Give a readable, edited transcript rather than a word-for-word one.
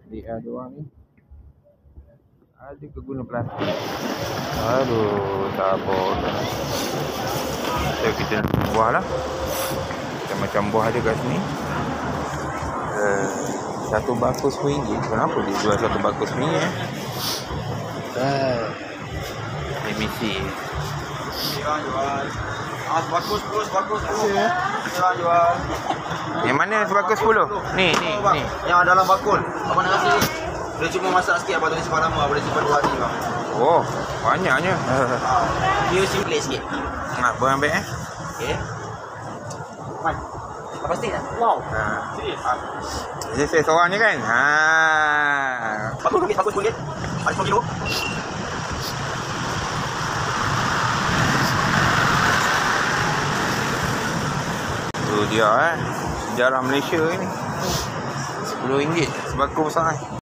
DR dia orang ni. Ada ke guna plastik? Aduh, tak apa. So, kita nak buah lah. Macam buah ada kat sini. Satu bakus RM1. Kenapa dia jual satu bakus RM1? Let me see. Orang jual. Bagus. Orang jual. Yang mana sebagus 10? Ni. Yang dalam bakul. Abang nak kasih. Boleh cuma masak sikit, abang tulis simpan lama. Boleh simpan 2 hari bang. Oh, banyaknya. Dia simple sikit. Boleh ambil Okay. Man. Apa pasti tak? Wow. Ini saya seorang je kan? Bagus kulit. 40 kilo. Tu dia sejarah Malaysia ni. RM10 sebagus besar.